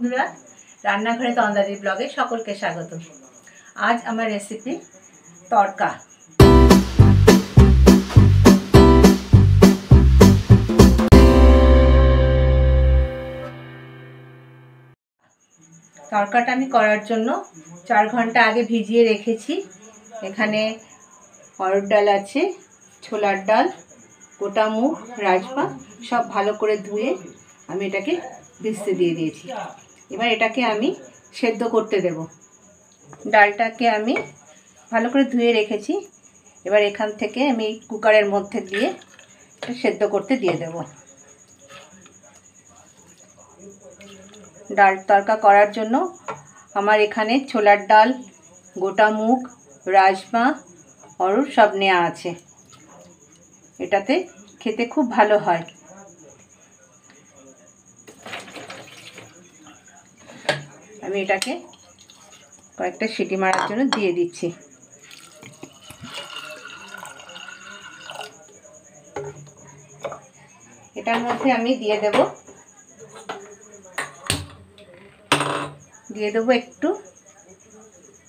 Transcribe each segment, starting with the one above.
বন্ধুরা, রান্নাঘরে তন্দাদি ব্লগে সকলকে স্বাগত। আজ আমার রেসিপি তড়কা। তড়কাটা আমি করার জন্য 4 ঘন্টা আগে ভিজিয়ে রেখেছি। এখানে অরহর ডাল আছে, ছোলার ডাল, গোটা মুগ, রাজমা সব ভালো করে ধুয়ে আমি এটাকে ভিজতে দিয়ে দিয়েছি। এবার এটাকে আমি সেদ্ধ করতে দেব। ডালটাকে আমি ভালো করে ধুয়ে রেখেছি। এবার এখান থেকে আমি কুকারের মধ্যে দিয়ে সেদ্ধ করতে দিয়ে দেব। ডাল তড়কা করার জন্য আমার এখানে ছোলার ডাল, গোটা মুগ, রাজমা, অরহর সব নেওয়া আছে। এটাতে খেতে খুব ভালো হয়। আমি এটাকে কয়েকটা সিটি মারার জন্য দিয়ে দিচ্ছি। এটার মধ্যে আমি দিয়ে দেব একটু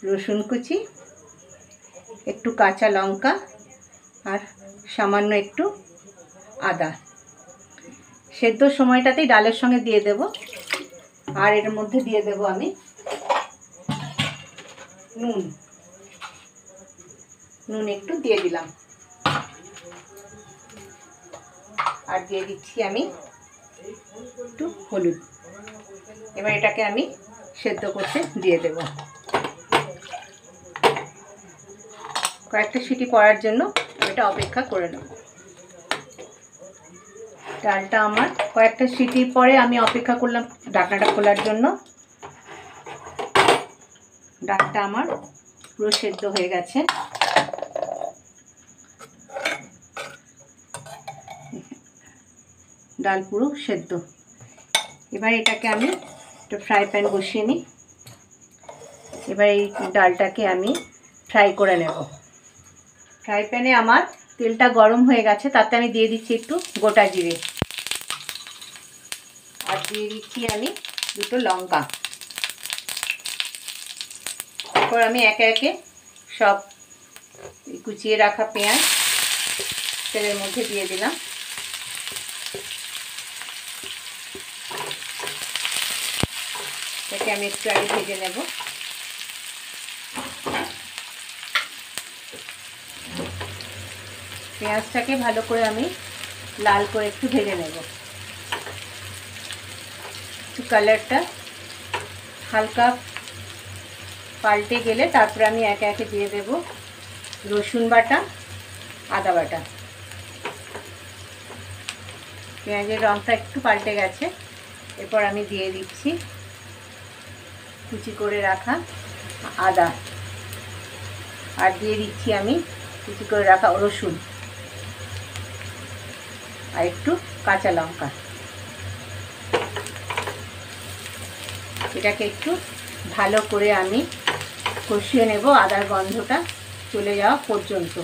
রসুন কুচি, একটু কাঁচা লঙ্কা আর সামান্য একটু আদা। সেদ্ধ সময়টাতেই ডালের সঙ্গে দিয়ে দেব। আর এর মধ্যে দিয়ে দেব আমি নুন একটু দিয়ে দিলাম। আর দিয়ে দিচ্ছি আমি একটু হলুদ। এবার এটাকে আমি সেদ্ধ করতে দিয়ে দেব। কয়েকটা সিটি পড়ার জন্য এটা অপেক্ষা করে নেব। ডালটা আমার কয়েকটা সিটি পরে আমি অপেক্ষা করলাম ঢাকনাটা খোলার জন্য। ডালটা আমার পুরো সেদ্ধ হয়ে গেছে। ডাল পুরো সেদ্ধ। এবার এটাকে আমি একটা ফ্রাই প্যান বসিয়ে নিই। এবার এই ডালটাকে আমি ফ্রাই করে নেব। ফ্রাই প্যানে আমার তেলটা গরম হয়ে গেছে, তাতে আমি দিয়ে দিচ্ছি একটু গোটা জিরে। আর দিয়ে দিচ্ছি আমি দুটো লঙ্কা। তারপর আমি একে একে সব কুচিয়ে রাখা পেঁয়াজ তেলের মধ্যে দিয়ে দিলাম। এটাকে আমি একটু আগে ভেজে নেব। পেঁয়াজটাকে ভালো করে আমি লাল করে একটু ভেজে নেব। একটু কালারটা হালকা পাল্টে গেলে তারপরে আমি একে একে দিয়ে দেব রসুন বাটা, আদা বাটা। পেঁয়াজের রঙটা একটু পাল্টে গেছে। এরপর আমি দিয়ে দিচ্ছি কুচি করে রাখা আদা। আর দিয়ে দিচ্ছি আমি কুচি করে রাখা রসুন আর একটু কাঁচা লঙ্কা। এটাকে একটু ভালো করে আমি কষিয়ে নেব আদার গন্ধটা চলে যাওয়া পর্যন্ত।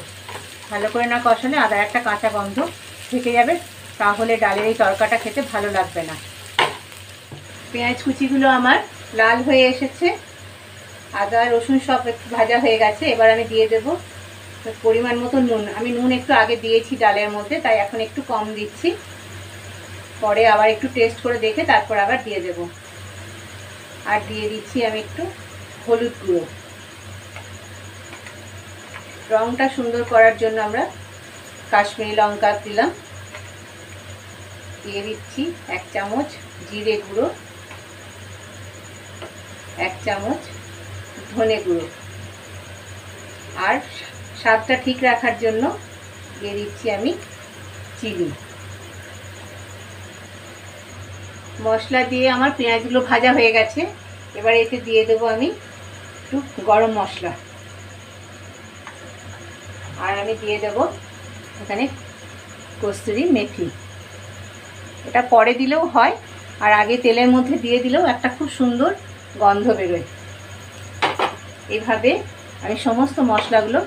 ভালো করে না কষালে আদার একটা কাঁচা গন্ধ থেকে যাবে, তাহলে ডালের এই তড়কাটা খেতে ভালো লাগবে না। পেঁয়াজ কুচিগুলো আমার লাল হয়ে এসেছে, আদা রসুন সব একটু ভাজা হয়ে গেছে। এবার আমি দিয়ে দেব পরিমাণ মতো নুন। আমি নুন একটু আগে দিয়েছি ডালের মধ্যে, তাই এখন একটু কম দিচ্ছি। পরে আবার একটু টেস্ট করে দেখে তারপর আবার দিয়ে দেব। আর দিয়ে দিচ্ছি আমি একটু হলুদ গুঁড়ো। রঙটা সুন্দর করার জন্য আমরা কাশ্মীরি লঙ্কা দিলাম। দিয়ে দিচ্ছি 1 চামচ জিরে গুঁড়ো, 1 চামচ ধনে গুঁড়ো। আর স্বাদটা ঠিক রাখার জন্য দিয়ে দিচ্ছি আমি চিনি। মশলা দিয়ে আমার পেঁয়াজগুলো ভাজা হয়ে গেছে। এবার এতে দিয়ে দেবো আমি একটু গরম মশলা। আর আমি দিয়ে দেবো এখানে কস্তুরি মেথি। এটা পরে দিলেও হয়, আর আগে তেলের মধ্যে দিয়ে দিলেও একটা খুব সুন্দর গন্ধ বেরোয়। এইভাবে আমি সমস্ত মশলাগুলো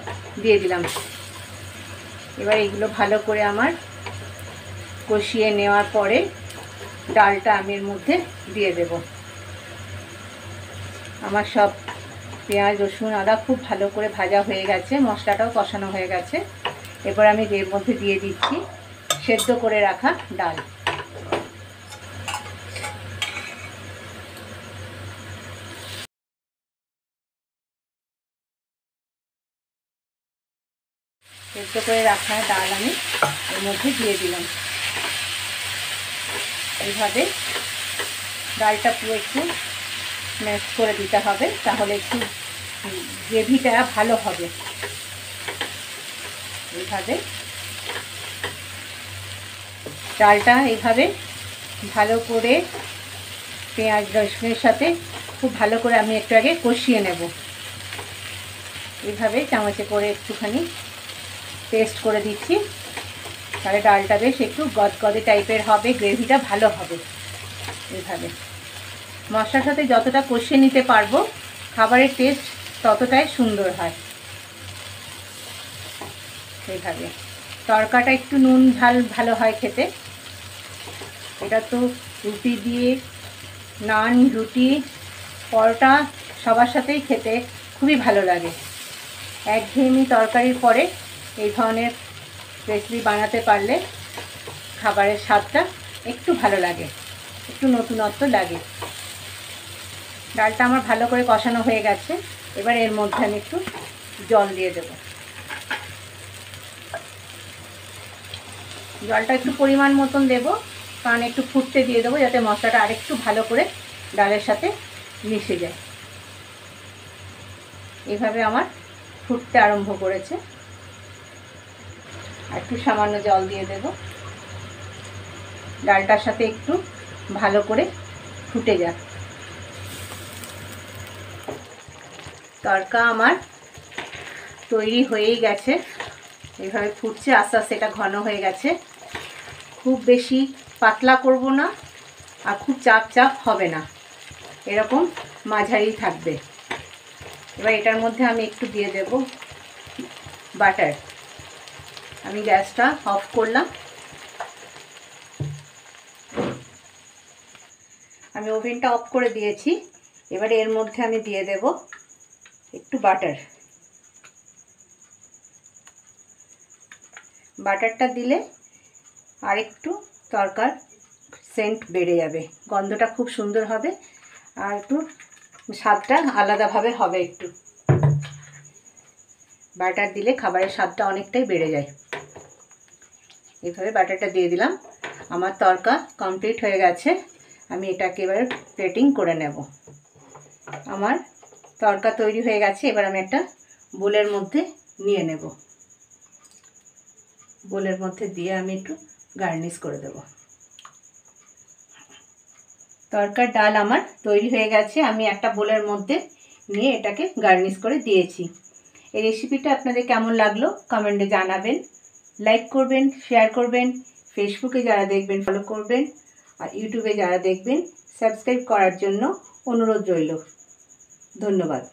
দিয়ে দিলাম। এবার এগুলো ভালো করে আমার কষিয়ে নেওয়ার পরে ডালটা আমি এর মধ্যে দিয়ে দেব। আমার সব পেঁয়াজ রসুন আদা খুব ভালো করে ভাজা হয়ে গেছে, মশলাটাও কষানো হয়ে গেছে। এবার আমি এর মধ্যে দিয়ে দিচ্ছি সেদ্ধ করে রাখা ডাল। সেদ্ধ করে রাখা ডাল আমি এর মধ্যে দিয়ে দিলাম। এইভাবে ডালটা পুরো একটু ম্যাশ করে দিতে হবে, তাহলে একটু গ্রেভিটা ভালো হবে। এইভাবে ডালটা এইভাবে ভালো করে পেঁয়াজ রসুনের সাথে খুব ভালো করে আমি একটু আগে কষিয়ে নেব। এইভাবে চামচে করে একটুখানি পেস্ট করে দিচ্ছি, তাহলে ডালটা বেশ একটু গদগদে টাইপের হবে, গ্রেভিটা ভালো হবে। এইভাবে মশলার সাথে যতটা কষিয়ে নিতে পারবো খাবারের টেস্ট ততটাই সুন্দর হয়। এইভাবে তরকাটা একটু নুন ঝাল ভালো হয় খেতে। এটা তো রুটি দিয়ে, নান, রুটি, পরোটা সবার সাথেই খেতে খুবই ভালো লাগে। একঘেয়েমি তরকারির পরে এই ধরনের রেসিপি বানাতে পারলে খাবারের স্বাদটা একটু ভালো লাগে, একটু নতুনত্ব লাগে। ডালটা আমার ভালো করে কষানো হয়ে গেছে। এবার এর মধ্যে আমি একটু জল দিয়ে দেব। জলটা একটু পরিমাণ মতন দেব, কারণ একটু ফুটতে দিয়ে দেবো যাতে মশলাটা আরেকটু ভালো করে ডালের সাথে মিশে যায়। এভাবে আমার ফুটতে আরম্ভ করেছে। একটু সামান্য জল দিয়ে দেব, ডালটার সাথে একটু ভালো করে ফুটে যাক। তরকা আমার তৈরি হয়েই গেছে। এইভাবে ফুটছে, আস্তে আস্তে এটা ঘন হয়ে গেছে। খুব বেশি পাতলা করব না, আর খুব চাপ চাপ হবে না, এরকম মাঝারি থাকবে। এবার এটার মধ্যে আমি একটু দিয়ে দেব বাটার। আমি গ্যাসটা অফ করলাম, আমি ওভেনটা অফ করে দিয়েছি। এবারে এর মধ্যে আমি দিয়ে দেব একটু বাটার। বাটারটা দিলে আর একটু তরকার সেন্ট বেড়ে যাবে, গন্ধটা খুব সুন্দর হবে, আর একটু স্বাদটা আলাদাভাবে হবে। একটু বাটার দিলে খাবারের স্বাদটা অনেকটাই বেড়ে যায়। এইভাবে বাটারটা দিয়ে দিলাম। আমার তরকা কমপ্লিট হয়ে গেছে। আমি এটাকে এবার প্লেটিং করে নেব। আমার তরকা তৈরি হয়ে গেছে। এবার আমি একটা বোলের মধ্যে নিয়ে নেব। বোলের মধ্যে দিয়ে আমি একটু গার্নিশ করে দেব। তরকার ডাল আমার তৈরি হয়ে গেছে। আমি একটা বোলের মধ্যে নিয়ে এটাকে গার্নিশ করে দিয়েছি। এই রেসিপিটা আপনাদের কেমন লাগলো কমেন্টে জানাবেন। লাইক করবেন, শেয়ার করবেন, ফেসবুকে যারা দেখবেন ফলো করবেন, আর ইউটিউবে যারা দেখবেন সাবস্ক্রাইব করার জন্য অনুরোধ রইল। ধন্যবাদ।